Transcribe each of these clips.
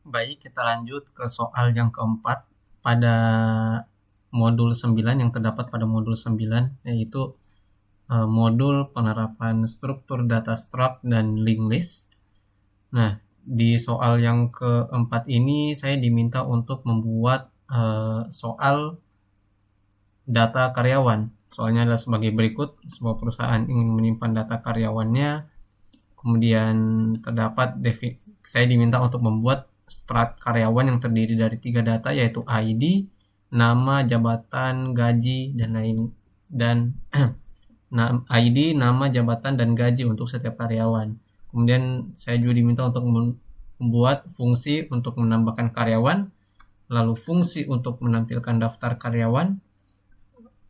Baik, kita lanjut ke soal yang keempat pada modul 9 yang terdapat pada modul 9 yaitu modul penerapan struktur data struct dan linked list. Nah, di soal yang keempat ini saya diminta untuk membuat soal data karyawan. Soalnya adalah sebagai berikut: sebuah perusahaan ingin menyimpan data karyawannya, kemudian terdapat saya diminta untuk membuat strat karyawan yang terdiri dari 3 data, yaitu ID, nama, jabatan, gaji, dan lain, dan ID, nama, jabatan, dan gaji untuk setiap karyawan. Kemudian saya juga diminta untuk membuat fungsi untuk menambahkan karyawan, lalu fungsi untuk menampilkan daftar karyawan,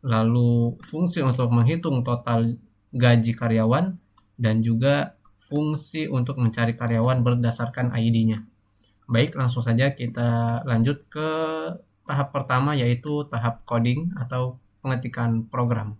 lalu fungsi untuk menghitung total gaji karyawan, dan juga fungsi untuk mencari karyawan berdasarkan ID-nya. Baik, langsung saja kita lanjut ke tahap pertama, yaitu tahap coding atau pengetikan program.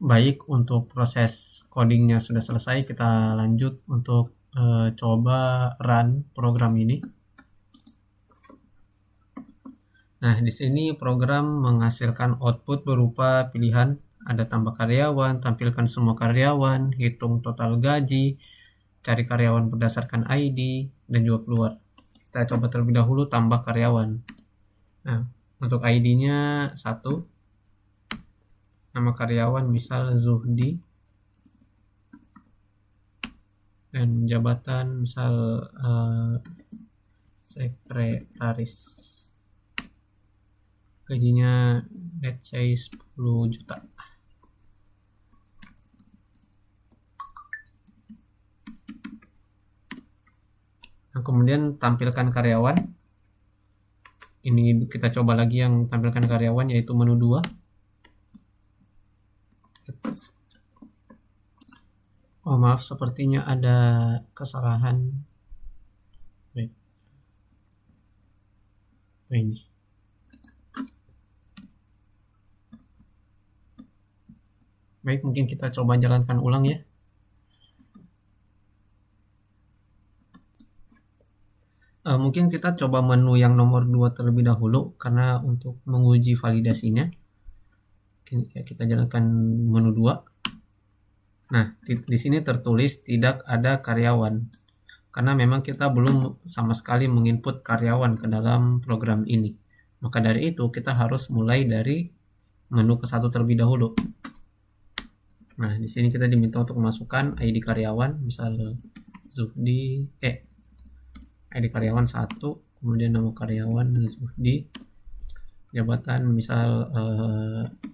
Baik, untuk proses codingnya sudah selesai, kita lanjut untuk coba run program ini. Nah, di sini program menghasilkan output berupa pilihan, ada tambah karyawan, tampilkan semua karyawan, hitung total gaji, cari karyawan berdasarkan ID, dan juga keluar. Kita coba terlebih dahulu tambah karyawan. Nah, untuk ID-nya 1, nama karyawan misal Zuhdi, dan jabatan misal sekretaris. Gajinya let's say 10 juta. Nah, kemudian tampilkan karyawan. Ini kita coba lagi yang tampilkan karyawan, yaitu menu 2. Oh maaf, sepertinya ada kesalahan. Baik. Ini. Baik, mungkin kita coba jalankan ulang ya. Mungkin kita coba menu yang nomor 2 terlebih dahulu, karena untuk menguji validasinya kita jalankan menu 2. Nah, di sini tertulis tidak ada karyawan, karena memang kita belum sama sekali menginput karyawan ke dalam program ini. Maka dari itu kita harus mulai dari menu ke 1 terlebih dahulu. Nah, di sini kita diminta untuk memasukkan ID karyawan, misal Zuhdi, ID karyawan 1, kemudian nama karyawan Zuhdi, jabatan misal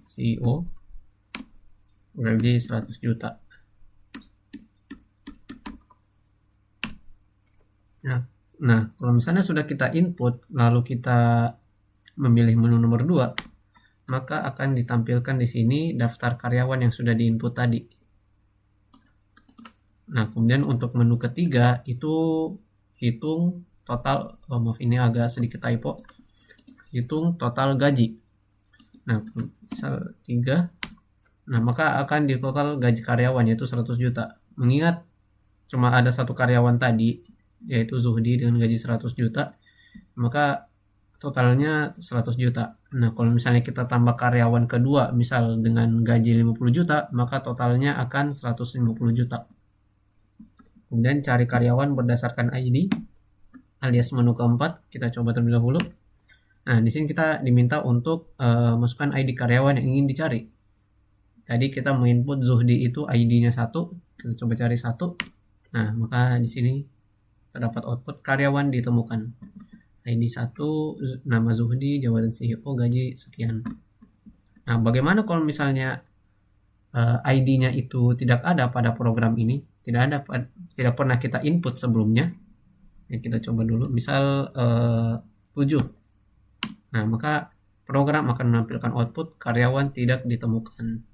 CEO, gaji 100 juta. Nah, kalau misalnya sudah kita input, lalu kita memilih menu nomor 2, maka akan ditampilkan di sini daftar karyawan yang sudah diinput tadi. Nah, kemudian untuk menu ketiga itu hitung total, maaf ini agak sedikit typo, hitung total gaji. Nah, misal 3, nah maka akan ditotal gaji karyawan yaitu 100 juta. Mengingat cuma ada satu karyawan tadi, yaitu Zuhdi dengan gaji 100 juta, maka totalnya 100 juta. Nah, kalau misalnya kita tambah karyawan kedua, misal dengan gaji 50 juta, maka totalnya akan 150 juta. Kemudian cari karyawan berdasarkan ID, alias menu keempat, kita coba terlebih dahulu. Nah, di sini kita diminta untuk masukkan ID karyawan yang ingin dicari. Tadi kita menginput Zuhdi itu ID-nya 1, kita coba cari 1. Nah, maka di sini terdapat output karyawan ditemukan. ID 1, nama Zuhdi, jabatan CEO, gaji sekian. Nah, bagaimana kalau misalnya ID-nya itu tidak ada pada program ini, tidak pernah kita input sebelumnya? Ya, kita coba dulu, misal 7. Nah, maka program akan menampilkan output karyawan tidak ditemukan.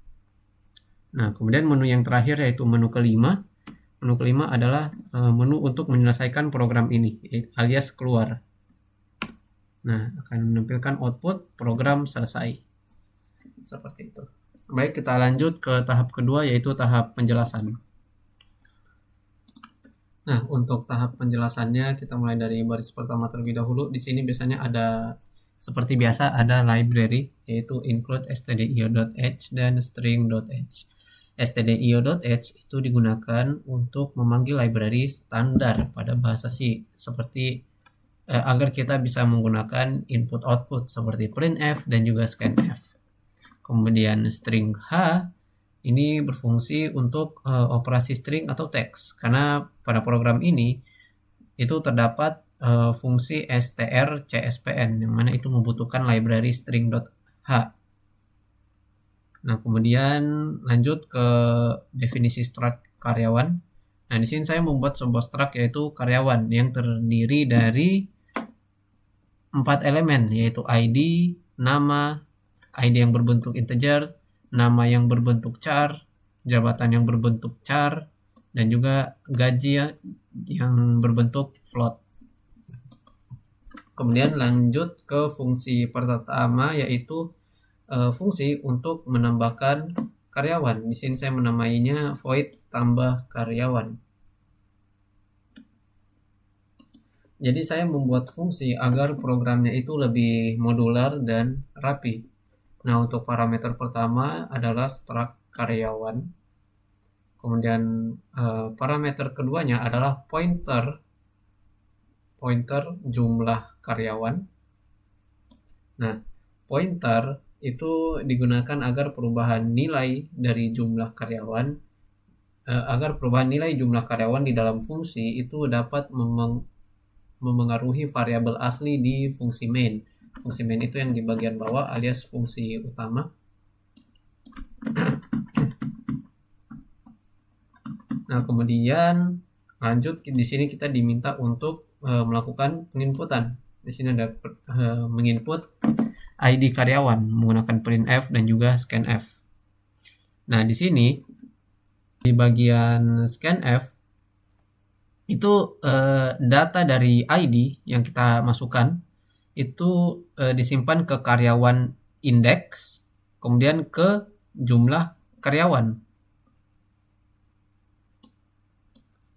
Nah, kemudian menu yang terakhir yaitu menu kelima. Menu kelima adalah menu untuk menyelesaikan program ini, alias keluar. Nah, akan menampilkan output program selesai. Seperti itu. Baik, kita lanjut ke tahap kedua, yaitu tahap penjelasan. Nah, untuk tahap penjelasannya kita mulai dari baris pertama terlebih dahulu. Di sini biasanya ada, seperti biasa, ada library, yaitu include stdio.h dan string.h. stdio.h itu digunakan untuk memanggil library standar pada bahasa C, seperti agar kita bisa menggunakan input-output seperti printf dan juga scanf. Kemudian string H ini berfungsi untuk operasi string atau teks, karena pada program ini itu terdapat fungsi strcspn yang mana itu membutuhkan library string.h. Nah, kemudian lanjut ke definisi struct karyawan. Nah, di sini saya membuat sebuah struct yaitu karyawan yang terdiri dari 4 elemen, yaitu ID, nama, ID yang berbentuk integer, nama yang berbentuk char, jabatan yang berbentuk char, dan juga gaji yang berbentuk float. Kemudian lanjut ke fungsi pertama, yaitu fungsi untuk menambahkan karyawan. Di sini saya menamainya void tambah karyawan. Jadi saya membuat fungsi agar programnya itu lebih modular dan rapi. Nah, untuk parameter pertama adalah struct karyawan. Kemudian parameter keduanya adalah pointer jumlah karyawan. Nah, pointer itu digunakan agar perubahan nilai dari jumlah karyawan di dalam fungsi itu dapat memengaruhi variabel asli di fungsi main. Fungsi main itu yang di bagian bawah alias fungsi utama. Nah, kemudian lanjut di sini kita diminta untuk melakukan penginputan. Di sini ada menginput ID karyawan menggunakan printf dan juga scanf. Nah, di sini di bagian scanf itu data dari ID yang kita masukkan itu disimpan ke karyawan index, kemudian ke jumlah karyawan.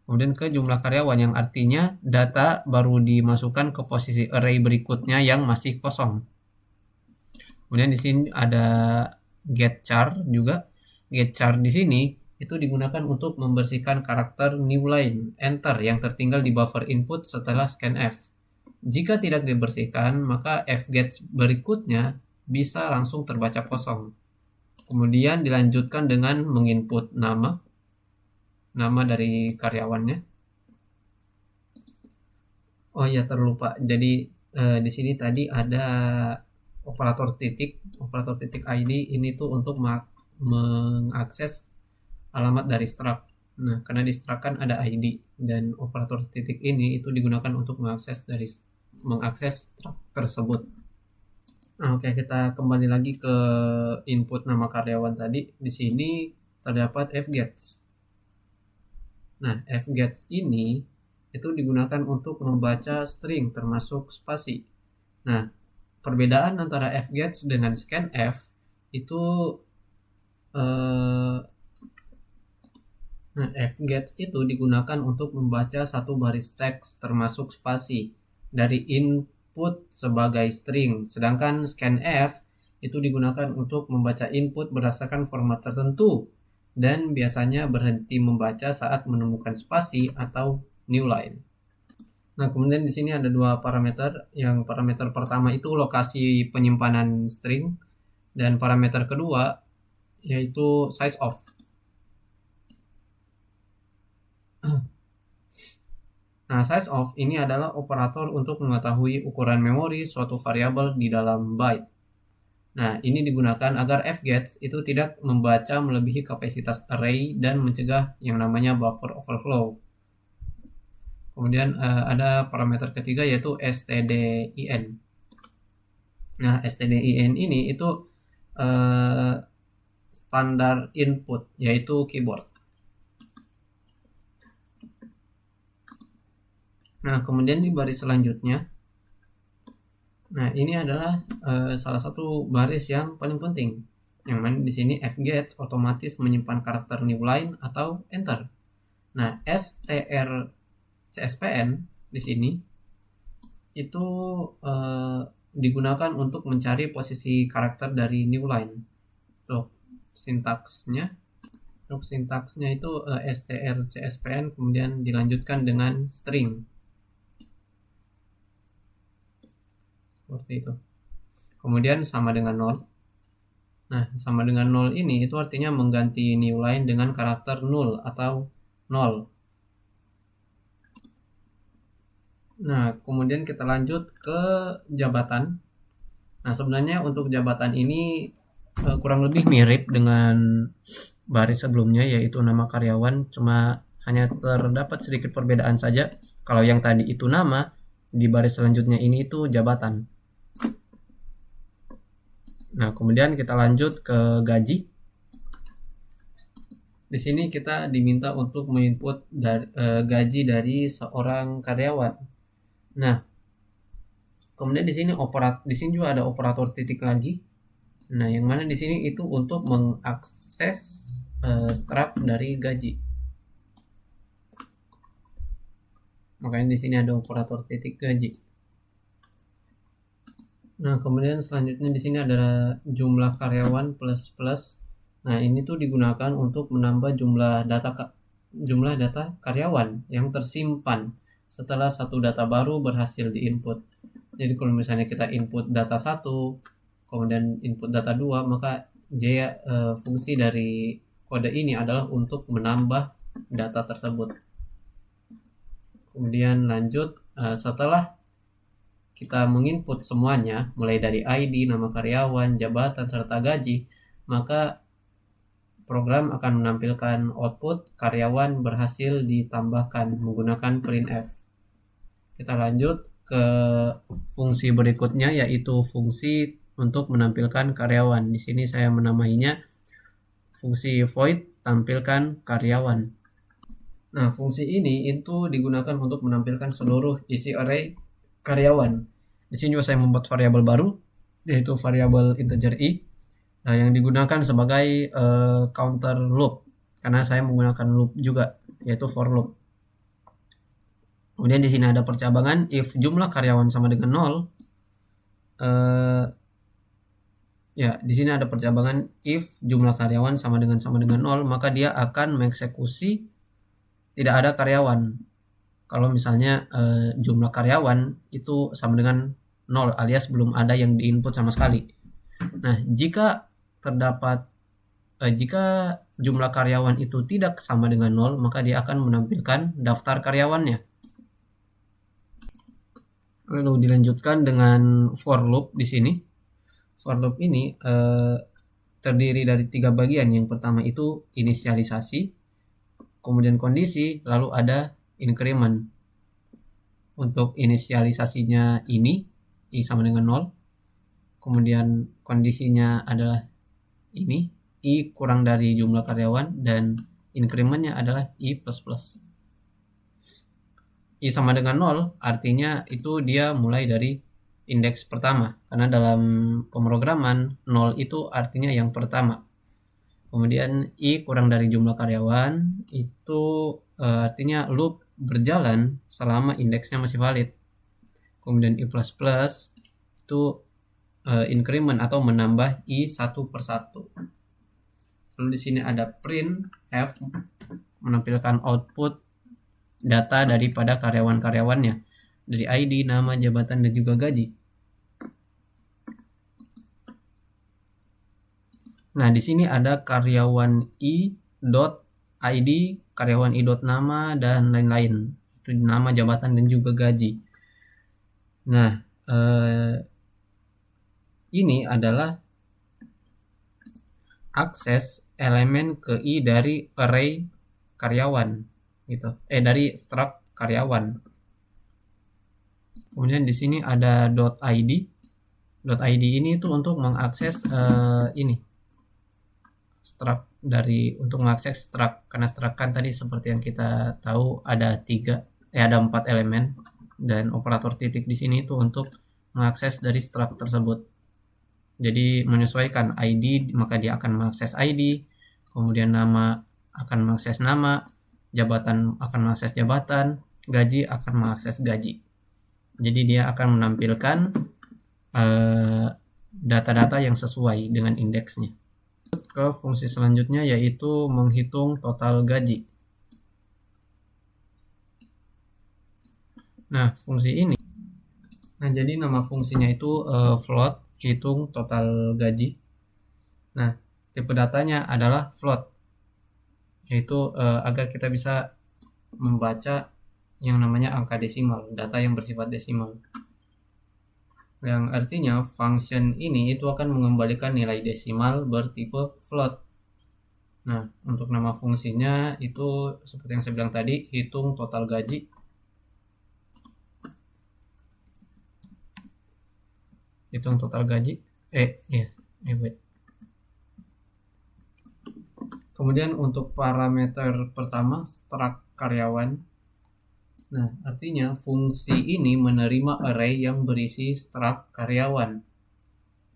Kemudian ke jumlah karyawan yang artinya data baru dimasukkan ke posisi array berikutnya yang masih kosong. Kemudian di sini ada getChar juga. GetChar di sini itu digunakan untuk membersihkan karakter new line enter yang tertinggal di buffer input setelah scanf. Jika tidak dibersihkan, maka fgets berikutnya bisa langsung terbaca kosong. Kemudian dilanjutkan dengan menginput nama dari karyawannya. Oh iya, terlupa. Jadi di sini tadi ada operator titik ID ini tuh untuk mengakses alamat dari struct. Nah, karena di struct kan ada ID dan operator titik ini itu digunakan untuk mengakses struct tersebut. Nah, oke, kita kembali lagi ke input nama karyawan tadi. Di sini terdapat fgets. Nah, fgets ini itu digunakan untuk membaca string termasuk spasi. Nah, perbedaan antara fgets dengan scanf itu fgets itu digunakan untuk membaca satu baris teks termasuk spasi dari input sebagai string, sedangkan scanf itu digunakan untuk membaca input berdasarkan format tertentu dan biasanya berhenti membaca saat menemukan spasi atau new line. Nah, kemudian di sini ada dua parameter. Yang parameter pertama itu lokasi penyimpanan string dan parameter kedua yaitu size of. Nah, size of ini adalah operator untuk mengetahui ukuran memori suatu variabel di dalam byte. Nah, ini digunakan agar fgets itu tidak membaca melebihi kapasitas array dan mencegah yang namanya buffer overflow. Kemudian ada parameter ketiga yaitu stdin. Nah, stdin ini itu standar input yaitu keyboard. Nah, kemudian di baris selanjutnya, nah ini adalah salah satu baris yang paling penting, yang mana di sini fgets otomatis menyimpan karakter new line atau enter. Nah, strcspn di sini itu digunakan untuk mencari posisi karakter dari new line. Untuk sintaksnya itu strcspn kemudian dilanjutkan dengan string. Seperti itu. Kemudian sama dengan 0. Nah, sama dengan 0 ini itu artinya mengganti new line dengan karakter null atau 0. Nah, kemudian kita lanjut ke jabatan. Nah, sebenarnya untuk jabatan ini kurang lebih mirip dengan baris sebelumnya yaitu nama karyawan, cuma hanya terdapat sedikit perbedaan saja. Kalau yang tadi itu nama, di baris selanjutnya ini itu jabatan. Nah, kemudian kita lanjut ke gaji. Di sini kita diminta untuk menginput gaji dari seorang karyawan. Nah, kemudian di sini juga ada operator titik lagi. Nah, yang mana di sini itu untuk mengakses struct dari gaji. Makanya di sini ada operator titik gaji. Nah, kemudian selanjutnya di sini adalah jumlah karyawan plus plus. Nah, ini tuh digunakan untuk menambah jumlah data karyawan yang tersimpan setelah satu data baru berhasil diinput. Jadi kalau misalnya kita input data 1, kemudian input data 2, maka dia fungsi dari kode ini adalah untuk menambah data tersebut. Kemudian lanjut, setelah kita menginput semuanya, mulai dari ID, nama karyawan, jabatan, serta gaji, maka program akan menampilkan output karyawan berhasil ditambahkan menggunakan printf. Kita lanjut ke fungsi berikutnya, yaitu fungsi untuk menampilkan karyawan. Di sini saya menamainya fungsi void tampilkan karyawan. Nah, fungsi ini itu digunakan untuk menampilkan seluruh isi array karyawan. Di sini juga saya membuat variabel baru, yaitu variabel integer i, yang digunakan sebagai counter loop, karena saya menggunakan loop juga, yaitu for loop. Kemudian di sini ada percabangan, if jumlah karyawan sama dengan 0, ya di sini ada percabangan if jumlah karyawan sama dengan 0, maka dia akan mengeksekusi tidak ada karyawan. Kalau misalnya jumlah karyawan itu sama dengan 0 alias belum ada yang diinput sama sekali. Nah, jika jumlah karyawan itu tidak sama dengan 0, maka dia akan menampilkan daftar karyawannya. Lalu dilanjutkan dengan for loop di sini. For loop ini terdiri dari 3 bagian. Yang pertama itu inisialisasi, kemudian kondisi, lalu ada increment. Untuk inisialisasinya ini i sama dengan 0, kemudian kondisinya adalah ini i kurang dari jumlah karyawan, dan incrementnya adalah i plus plus. I sama dengan 0 artinya itu dia mulai dari indeks pertama, karena dalam pemrograman 0 itu artinya yang pertama. Kemudian i kurang dari jumlah karyawan itu artinya loop berjalan selama indeksnya masih valid. Kemudian i plus plus itu increment atau menambah i satu per satu. Lalu di sini ada print f, menampilkan output data daripada karyawan-karyawannya dari ID, nama, jabatan, dan juga gaji. Nah, di sini ada karyawan i.id, karyawan i.nama, dan lain-lain. Itu nama, jabatan, dan juga gaji. Nah, ini adalah akses elemen ke i dari array karyawan, gitu. Dari struct karyawan. Kemudian di sini ada .id. .id ini itu untuk mengakses ini struct untuk mengakses struct, karena struct kan tadi seperti yang kita tahu ada 4 elemen, dan operator titik di sini itu untuk mengakses dari struct tersebut. Jadi menyesuaikan ID, maka dia akan mengakses ID, kemudian nama akan mengakses nama, jabatan akan mengakses jabatan, gaji akan mengakses gaji. Jadi dia akan menampilkan data-data yang sesuai dengan indeksnya. Ke fungsi selanjutnya, yaitu menghitung total gaji. Nah, fungsi ini, jadi nama fungsinya itu float, hitung total gaji. Nah, tipe datanya adalah float, yaitu agar kita bisa membaca yang namanya angka desimal, data yang bersifat desimal. Yang artinya function ini itu akan mengembalikan nilai desimal bertipe float. Nah, untuk nama fungsinya itu seperti yang saya bilang tadi, hitung total gaji. Hitung total gaji. Kemudian untuk parameter pertama, struct karyawan. Nah, artinya fungsi ini menerima array yang berisi struct karyawan.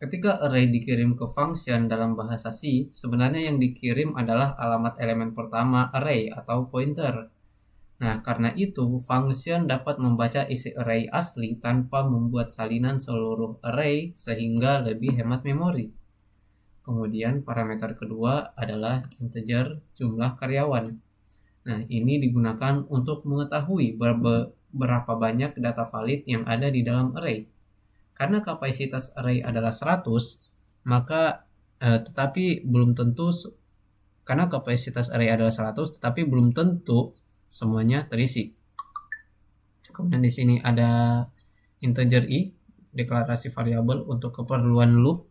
Ketika array dikirim ke function dalam bahasa C, sebenarnya yang dikirim adalah alamat elemen pertama array atau pointer. Nah, karena itu, function dapat membaca isi array asli tanpa membuat salinan seluruh array sehingga lebih hemat memori. Kemudian parameter kedua adalah integer jumlah karyawan. Nah, ini digunakan untuk mengetahui berapa banyak data valid yang ada di dalam array. Karena kapasitas array adalah 100, maka tetapi belum tentu karena kapasitas array adalah 100, tetapi belum tentu semuanya terisi. Kemudian di sini ada integer i, deklarasi variabel untuk keperluan loop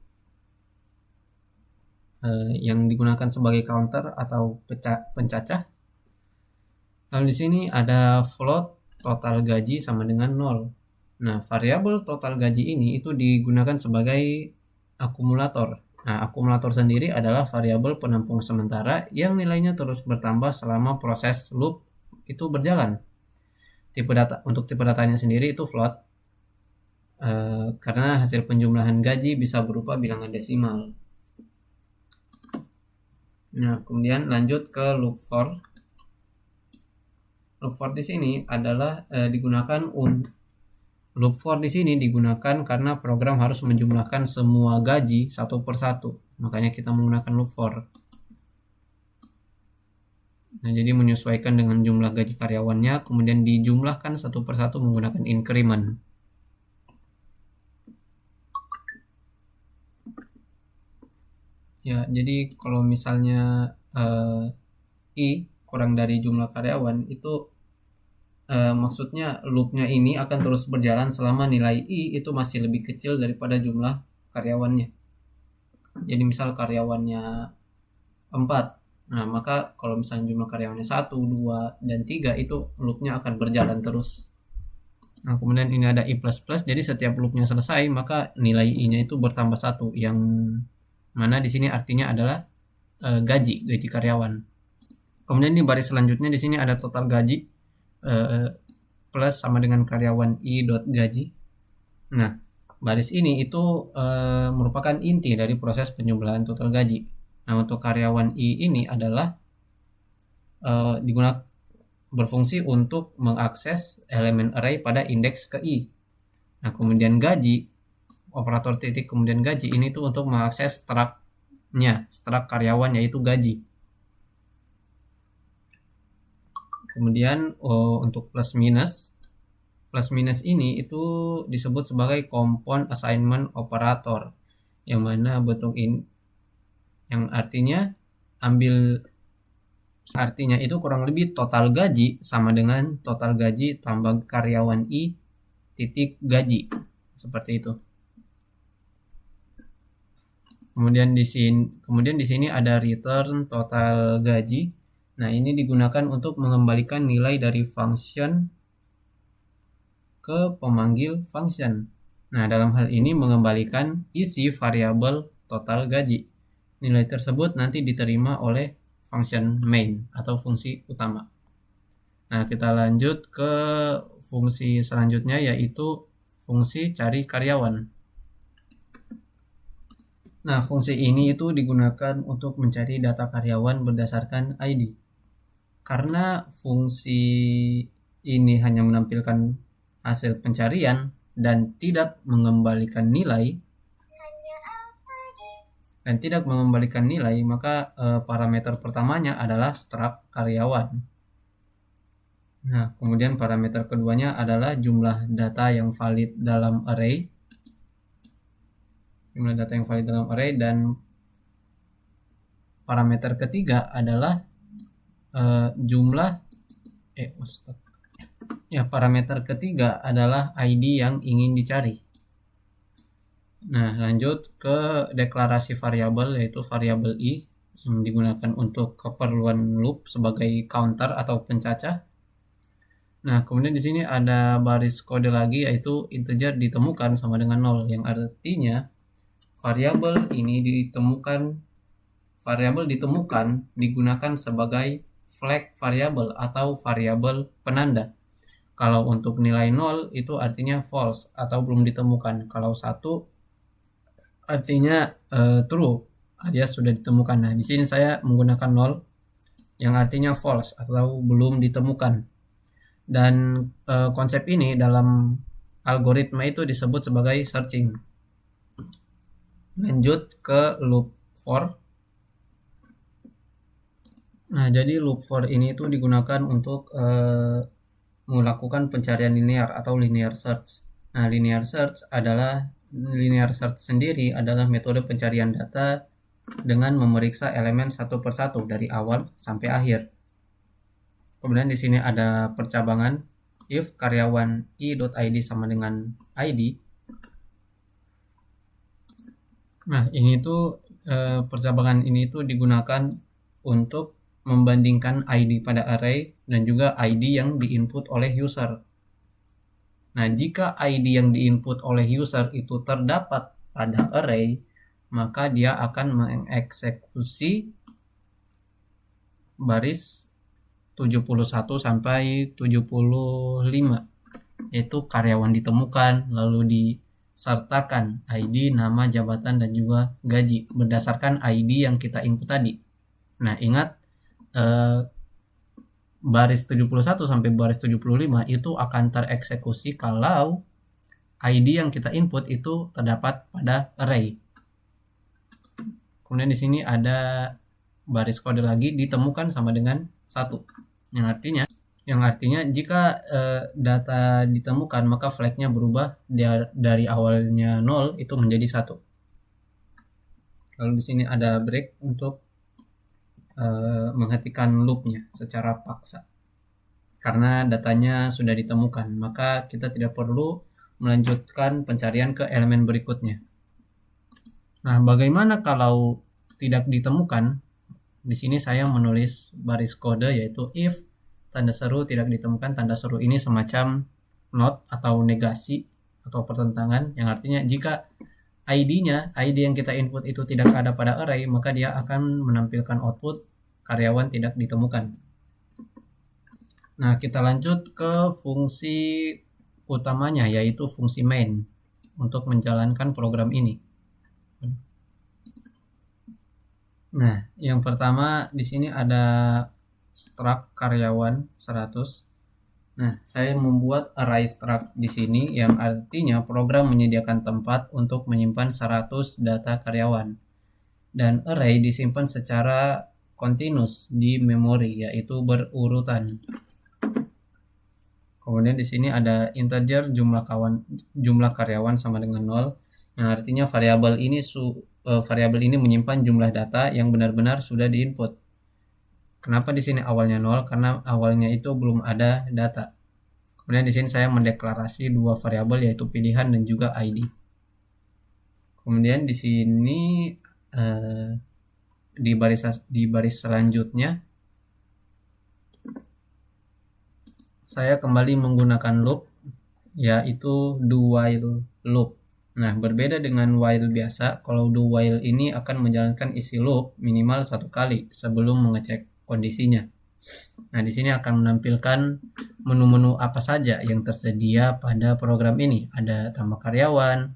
yang digunakan sebagai counter atau pencacah. Lalu di sini ada float total gaji sama dengan 0. Nah, variabel total gaji ini itu digunakan sebagai akumulator. Nah, akumulator sendiri adalah variabel penampung sementara yang nilainya terus bertambah selama proses loop itu berjalan. Untuk tipe datanya sendiri itu float, karena hasil penjumlahan gaji bisa berupa bilangan desimal. Nah, kemudian lanjut ke loop for. Loop for di sini adalah loop for di sini digunakan karena program harus menjumlahkan semua gaji satu persatu. Makanya kita menggunakan loop for. Nah, jadi menyesuaikan dengan jumlah gaji karyawannya, kemudian dijumlahkan satu persatu menggunakan increment. Ya, jadi kalau misalnya i kurang dari jumlah karyawan itu maksudnya loopnya ini akan terus berjalan selama nilai i itu masih lebih kecil daripada jumlah karyawannya. Jadi misal karyawannya 4, nah maka kalau misalnya jumlah karyawannya 1, 2, dan 3 itu loopnya akan berjalan terus. Nah, kemudian ini ada i++, jadi setiap loopnya selesai maka nilai i-nya itu bertambah 1, yang mana di sini artinya adalah gaji karyawan. Kemudian di baris selanjutnya di sini ada total gaji plus sama dengan karyawan i.gaji. Nah, baris ini itu merupakan inti dari proses penjumlahan total gaji. Nah, untuk karyawan i ini adalah digunakan berfungsi untuk mengakses elemen array pada indeks ke i. Nah, kemudian gaji, operator titik kemudian gaji ini tuh untuk mengakses struct karyawan yaitu gaji. Kemudian untuk plus minus ini itu disebut sebagai compound assignment operator, yang mana bentuk ini yang artinya itu kurang lebih total gaji sama dengan total gaji tambah karyawan i titik gaji, seperti itu. Kemudian di sini ada return total gaji. Nah, ini digunakan untuk mengembalikan nilai dari function ke pemanggil function. Nah, dalam hal ini mengembalikan isi variabel total gaji. Nilai tersebut nanti diterima oleh function main atau fungsi utama. Nah, kita lanjut ke fungsi selanjutnya, yaitu fungsi cari karyawan. Nah, fungsi ini itu digunakan untuk mencari data karyawan berdasarkan ID. Karena fungsi ini hanya menampilkan hasil pencarian dan tidak mengembalikan nilai, maka parameter pertamanya adalah struct karyawan. Nah, kemudian parameter keduanya adalah jumlah data yang valid dalam array. Dan parameter ketiga adalah parameter ketiga adalah ID yang ingin dicari. Nah, lanjut ke deklarasi variabel, yaitu variabel i yang digunakan untuk keperluan loop sebagai counter atau pencacah. Nah, kemudian di sini ada baris kode lagi, yaitu integer ditemukan sama dengan 0, yang artinya variabel ditemukan digunakan sebagai flag variabel atau variabel penanda. Kalau untuk nilai 0 itu artinya false atau belum ditemukan. Kalau 1 artinya true alias sudah ditemukan. Nah, di sini saya menggunakan 0 yang artinya false atau belum ditemukan. Dan konsep ini dalam algoritma itu disebut sebagai searching. Lanjut ke loop for. Nah, jadi loop for ini itu digunakan untuk melakukan pencarian linear atau linear search. Nah, linear search sendiri adalah metode pencarian data dengan memeriksa elemen satu persatu dari awal sampai akhir. Kemudian di sini ada percabangan if karyawan i.id sama dengan id. Nah, ini tuh percabangan ini tuh digunakan untuk membandingkan ID pada array dan juga ID yang diinput oleh user. Nah, jika ID yang diinput oleh user itu terdapat pada array, maka dia akan mengeksekusi baris 71 sampai 75, yaitu karyawan ditemukan, lalu disertakan ID, nama, jabatan, dan juga gaji berdasarkan ID yang kita input tadi. Nah, ingat baris 71 sampai baris 75 itu akan tereksekusi kalau ID yang kita input itu terdapat pada array. Kemudian di sini ada baris kode lagi ditemukan sama dengan 1, yang artinya jika data ditemukan maka flagnya berubah dari awalnya 0 itu menjadi 1. Lalu di sini ada break untuk menghentikan loopnya secara paksa. Karena datanya sudah ditemukan, maka kita tidak perlu melanjutkan pencarian ke elemen berikutnya. Nah, bagaimana kalau tidak ditemukan? Di sini saya menulis baris kode yaitu if tanda seru tidak ditemukan. Tanda seru ini semacam not atau negasi atau pertentangan, yang artinya jika ID yang kita input itu tidak ada pada array, maka dia akan menampilkan output karyawan tidak ditemukan. Nah, kita lanjut ke fungsi utamanya, yaitu fungsi main untuk menjalankan program ini. Nah, yang pertama di sini ada struct karyawan 100. Nah, saya membuat array struct di sini yang artinya program menyediakan tempat untuk menyimpan 100 data karyawan. Dan array disimpan secara continuous di memori, yaitu berurutan. Kemudian di sini ada integer jumlah karyawan sama dengan 0, yang artinya variabel ini menyimpan jumlah data yang benar-benar sudah diinput. Kenapa di sini awalnya 0? Karena awalnya itu belum ada data. Kemudian di sini saya mendeklarasi dua variabel yaitu pilihan dan juga ID. Kemudian di sini di baris selanjutnya saya kembali menggunakan loop, yaitu do while loop. Nah, berbeda dengan while biasa, kalau do while ini akan menjalankan isi loop minimal 1 kali sebelum mengecek kondisinya. Nah, di sini akan menampilkan menu-menu apa saja yang tersedia pada program ini. Ada tambah karyawan,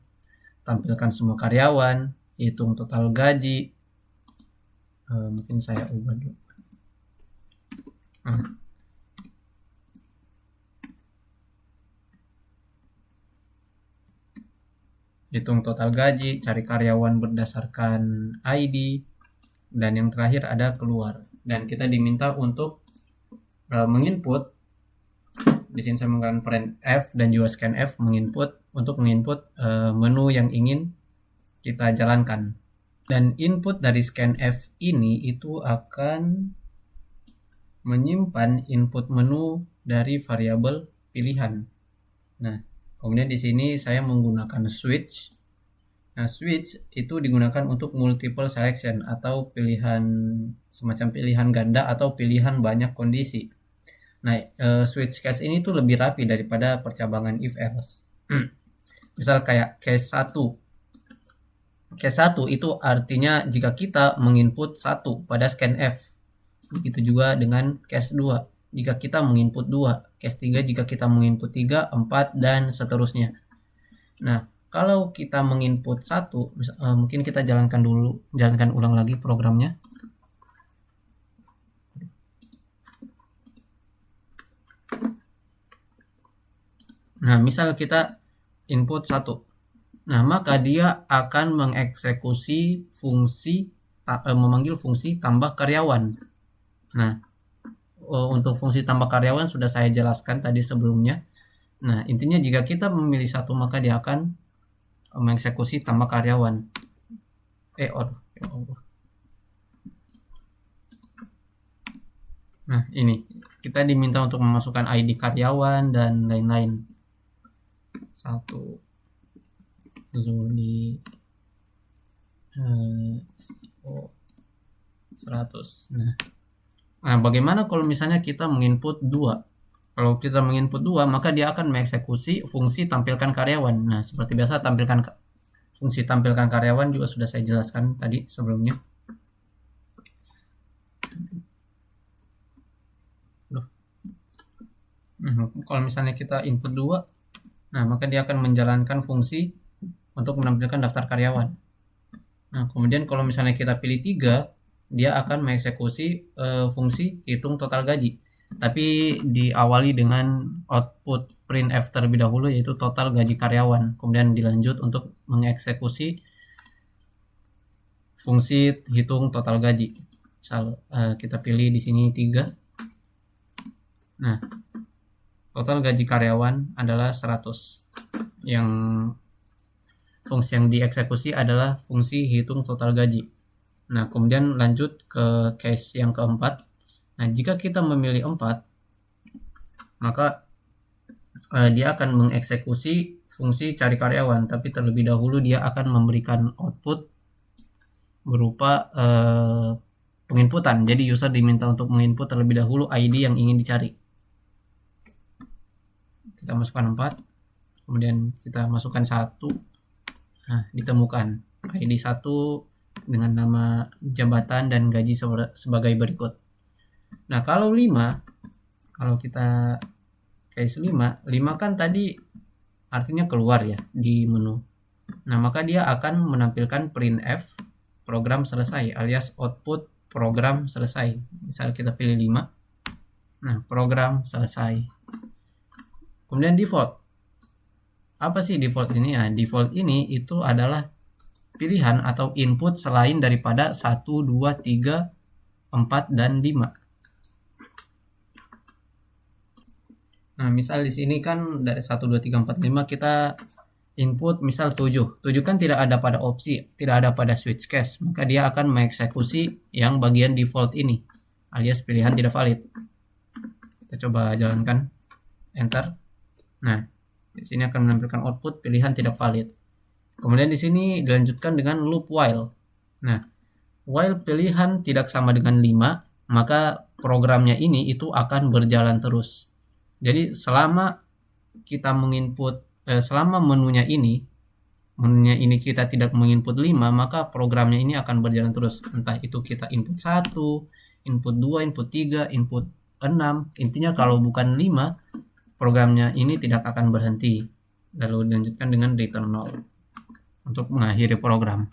tampilkan semua karyawan, hitung total gaji. Mungkin saya ubah dulu. Hitung total gaji, cari karyawan berdasarkan ID, dan yang terakhir ada keluar. Dan kita diminta untuk menginput. Di sini saya menggunakan printf dan juga scanf menginput menu yang ingin kita jalankan. Dan input dari scanf ini itu akan menyimpan input menu dari variabel pilihan. Nah, kemudian di sini saya menggunakan switch. Nah, switch itu digunakan untuk multiple selection atau semacam pilihan ganda atau pilihan banyak kondisi. Nah, switch case ini tuh lebih rapi daripada percabangan if else. Misal kayak case 1. Case 1 itu artinya jika kita menginput 1 pada scanf. Begitu juga dengan case 2 jika kita menginput 2, case 3 jika kita menginput 3, 4, dan seterusnya. Nah, kalau kita menginput 1, mungkin kita jalankan ulang lagi programnya. Nah, misal kita input 1. Nah, maka dia akan mengeksekusi memanggil fungsi tambah karyawan. Nah, untuk fungsi tambah karyawan sudah saya jelaskan tadi sebelumnya. Nah, intinya jika kita memilih 1, maka dia akan mengeksekusi tambah karyawan. Ya Allah. Nah, ini kita diminta untuk memasukkan ID karyawan dan lain-lain. 1 Zuli 100. Nah, bagaimana kalau misalnya kita menginput 2? Kalau kita menginput 2, maka dia akan mengeksekusi fungsi tampilkan karyawan. Nah, seperti biasa fungsi tampilkan karyawan juga sudah saya jelaskan tadi sebelumnya. Kalau misalnya kita input 2, nah maka dia akan menjalankan fungsi untuk menampilkan daftar karyawan. Nah, kemudian kalau misalnya kita pilih 3, dia akan mengeksekusi fungsi hitung total gaji. Tapi diawali dengan output printf terlebih dahulu, yaitu total gaji karyawan. Kemudian dilanjut untuk mengeksekusi fungsi hitung total gaji. Misal kita pilih di sini 3. Nah, total gaji karyawan adalah 100. Yang fungsi yang dieksekusi adalah fungsi hitung total gaji. Nah, kemudian lanjut ke case yang keempat. Nah, jika kita memilih 4, maka dia akan mengeksekusi fungsi cari karyawan, tapi terlebih dahulu dia akan memberikan output berupa penginputan. Jadi user diminta untuk menginput terlebih dahulu ID yang ingin dicari. Kita masukkan 4, kemudian kita masukkan 1. Nah, ditemukan ID 1 dengan nama jabatan dan gaji sebagai berikut. Nah, kalau 5, kalau kita case 5 kan tadi artinya keluar ya di menu. Nah, maka dia akan menampilkan printf program selesai alias output program selesai. Misal kita pilih 5. Nah, program selesai. Kemudian default. Apa sih default ini? Ya, default ini itu adalah pilihan atau input selain daripada 1, 2, 3, 4, dan 5. Nah, misal di sini kan dari 1, 2, 3, 4, 5 kita input misal 7. 7 kan tidak ada pada opsi, tidak ada pada switch case. Maka dia akan mengeksekusi yang bagian default ini, alias pilihan tidak valid. Kita coba jalankan. Enter. Nah, di sini akan menampilkan output pilihan tidak valid. Kemudian di sini dilanjutkan dengan loop while. Nah, while pilihan tidak sama dengan 5, maka programnya ini itu akan berjalan terus. Jadi selama kita menginput selama menunya ini kita tidak menginput 5, maka programnya ini akan berjalan terus. Entah itu kita input 1, input 2, input 3, input 6. Intinya kalau bukan 5, programnya ini tidak akan berhenti. Lalu dilanjutkan dengan return 0 untuk mengakhiri program.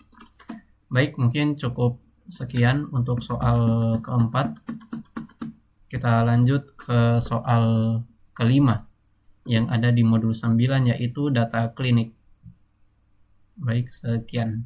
Baik, mungkin cukup sekian untuk soal keempat. Kita lanjut ke soal kelima yang ada di modul 9, yaitu data klinik. Baik, sekian.